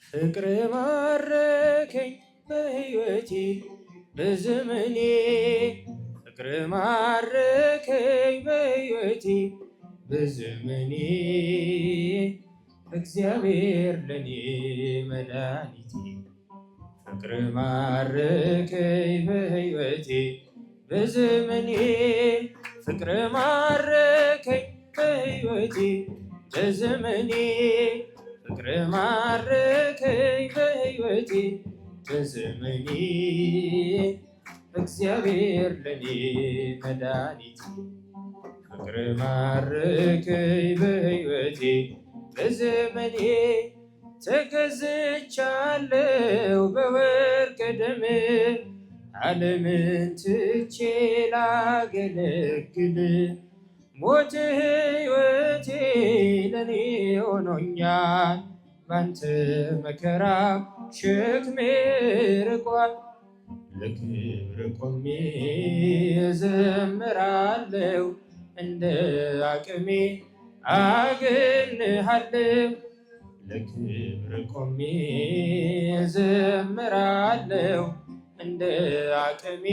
ፍቅር ማረከኝ በሕይወቴ በዘመኔ ፍቅር ማረከኝ በሕይወቴ በዘመኔ እግዚአብሔር ለኔ መድኃኒቴ ፍቅር ማረከኝ በሕይወቴ በዘመኔ ፍቅር ማረከኝ በሕይወቴ በዘመኔ ፍቅር ማረከኝ በሕይወቴ በዘመኔ እግዚአብሔር ለኔ መድኃኒቴ ፍቅር ማረከኝ በሕይወቴ በዘመኔ ተገዝቻለሁ በወርቀ ደም ዓለምን ትቼ ላገለግል ሞት ሕይወቴ ለኔ ሆኖኛል ባንተ መከራ ሸክሜ ርቋል ለክብር ቆሜ እዘምራለሁ እንደ አቅሜ አገንሃለሁ ለክብር ቆሜ እዘምራለሁ እንደ አቅሜ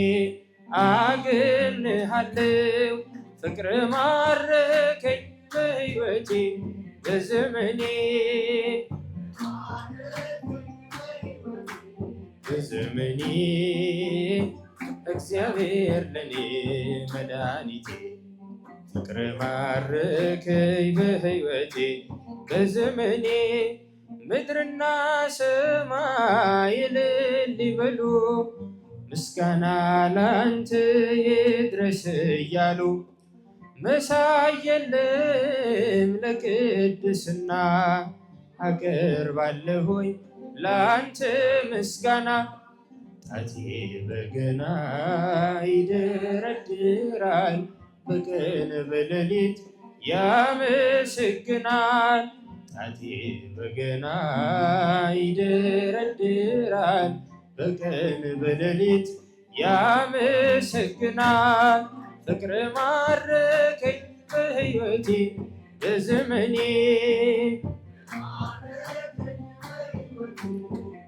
አገንሃለሁ ፍቅር ማረከኝ በሕይወቴ በዘመኔ በዘመኔ እግዚአብሔር ለኔ መድኃኒቴ ፍቅር ማረከኝ በሕይወቴ በዘመኔ ምድርና ሰማይ እልል ይበሉ ምስጋና ላንተ ይድረስ እያሉ መሳይ የለም ለቅድስና አቀርባለሁኝ ላንተ ምስጋና ጣቴ በገና ይደረድራል በቀን በሌሊት ያመሰግናል ጣቴ በገና ይደረድራል በቀን በሌሊት ያመሰግናል ፍቅር ማረከኝ በሕይወቴ በዘመኔ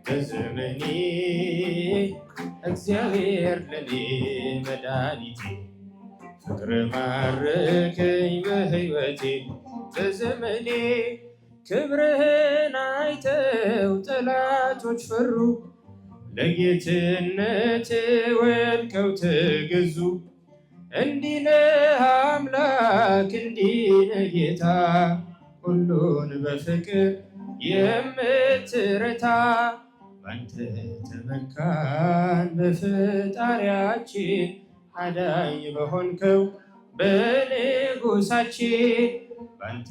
በዘመኔ እግዚአብሔር ለኔ መድኃኒቴ ፍቅር ማረከኝ በሕይወቴ በዘመኔ ክብርህን አይተው ጠላቶች ፈሩ ለጌትነት ወድቀው ተገዙ እንዲህ ነህ አምላክ እንዲህ ነህ ጌታ ሁሉን በፍቅር የምትረታ ባንተ ተመካን በፈጣሪያችን አዳኝ በሆንከው በንጉሳችን ባንተ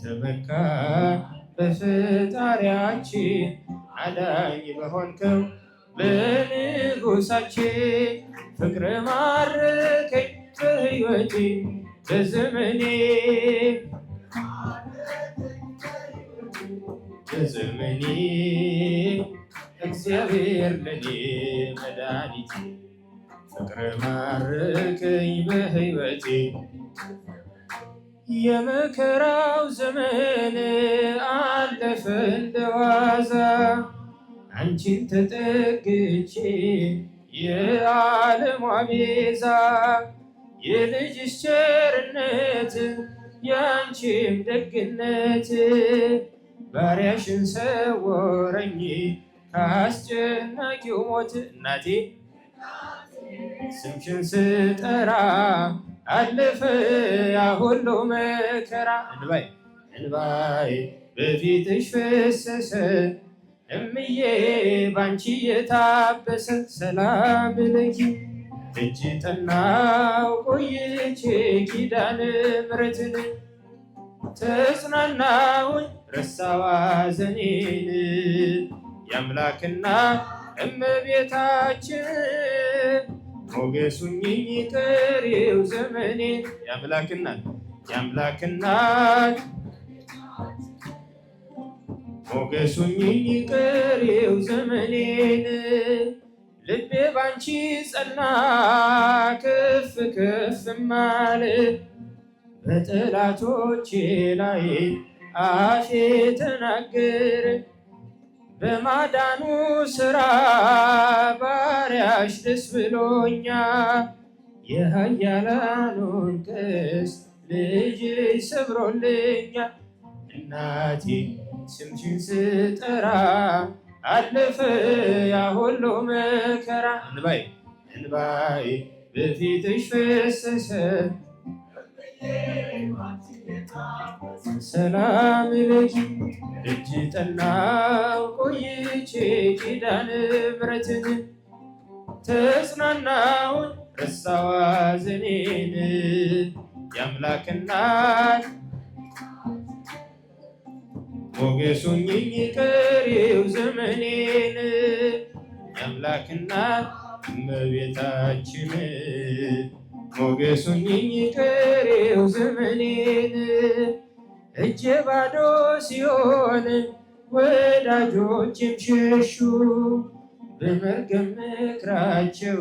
ተመካን በፈጣሪያችን አዳኝ በሆንከው በንጉሳችን ፍቅር ማረከኝ በሕይወቴ በዘመኔ በዘመኔ እግዚአብሔር ለኔ መድኃኒቴ ፍቅር ማረከኝ በሕይወቴ የመከራው ዘመን አለፈ እንደዋዛ አንቺን ተጠግቼ የዓለሟ ቤዛ የልጅሽ ቸርነት ያንቺም ደግነት ባሪያሽን ሰወረኝ ከአስጨናቂው ሞት እናቴ ስምሽን ስጠራ አለፈ ያ ሁሉ መከራ እንባዬ በፊትሽ ፈሰሰ እምዬ ባንቺ የታበሰ ሰላም ለኪ እጅ ጠናው ቆይቼ ኪዳነ ምሕረትን ተጽናናሁኝ ረሳዋ ሐዘኔን የአምላክና እመቤታችን ሞገሱኝኝ ቀሪው ዘመኔን የአምላክ እናት ሞገሱኝኝ ቀሪው ዘመኔን ልቤ ባንቺ ጸና ከፍ ከፍም አለ በጠላቶቼ ላይ አፌ ተናገረ በማዳኑ ሥራ ባሪያሽ ደስ ብሎኛል የኃያላኑን ቀስት ልጅሽ ሰብሮልኛል እናቴ ስምሽን ስጠራ አለፈ ያ ሁሉ መከራ እንባዬ በፊትሽ ፈሰሰ ሰላም ለኪ እጅ ጠናው ቆይቼ ኪዳነ ምሕረትን ተጽናናውን ረሳዋ ሐዘኔን የአምላክ እናት ሞገሱኝኝ ቀሪው ዘመኔን የአምላክ እናት እመቤታችን ሞገሱኝኝ ቀሪው ዘመኔን እጄ ባዶ ሲሆን ወዳጆችም ሸሹ በመርገም ምክራቸው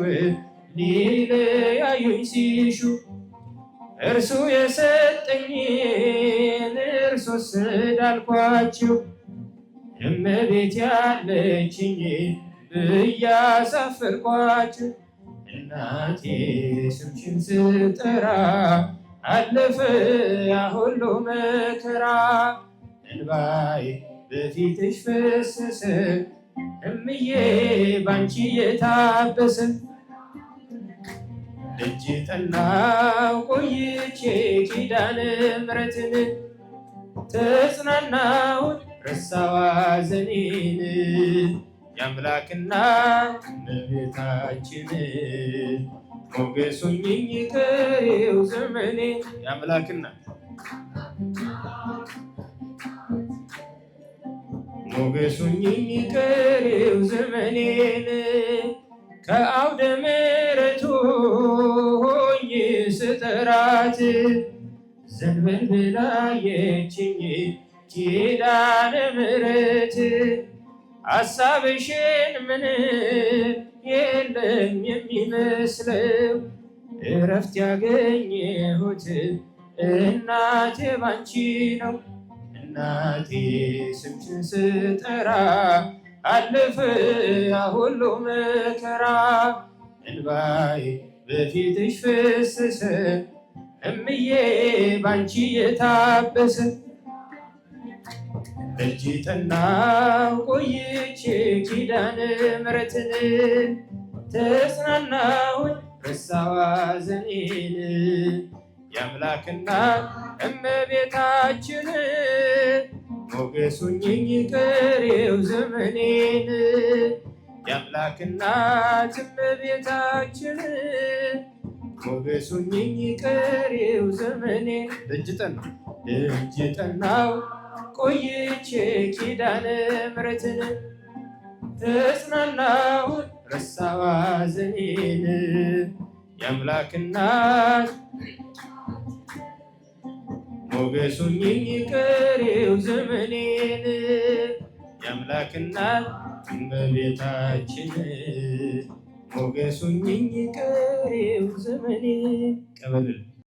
ሊለያዩኝ ሲሹ እርሱ የሰጠኝን እርሱ ወስዳልኳቸው እመቤት ያለችኝ ብያሳፈርኳቸው እናቴ ስምሽን ስጠራ አለፈ ያ ሁሉ መከራ እንባዬ በፊትሽ ፈሰሰ እምዬ ባንቺ የታበሰ ደጅ ጠናው ቆይቼ ኪዳነ ምሕረትን ተጽናናውን ረሳዋ ሐዘኔን የአምላክ እናት እመቤታችን ሞገሱኝኝ ቀሪው ዘመኔን የአምላክ እናት ሞገሱኝኝ ቀሪው ዘመኔን ከአውደ ምሕረቱ ሆኜ ስጠራት ዘንበል ብላ አየችኝ ኪዳነ ምሕረት ሐሳብሽን ምንም የለም የሚመስለው እረፍት ያገኘሁት እናቴ ባንቺ ነው እናቴ ስምሽን ስጠራ አለፈ ያ ሁሉ መከራ እንባዬ በፊትሽ ፈሰሰ እምዬ ባንቺ የታበሰ እጅ ጠናው ቆይቼ ኪዳነ ምሕረትን ተጽናናውን ረሳዋ ሐዘኔን የአምላክ እናት እመቤታችን ሞገሱኝኝ ቀሪው ዘመኔን የአምላክ እናት እመቤታችን ሞገሱኝኝ ቀሪው ዘመኔን ደጅ ጠናው ቆይቼ ኪዳነ ምሕረትን ተጽናናውን ረሳዋ ሐዘኔን የአምላክ እናት ሞገሱኝኝ ቀሪው ዘመኔን የአምላክ እናት እመቤታችን ሞገሱኝኝ ቀሪው ዘመኔን ቀበል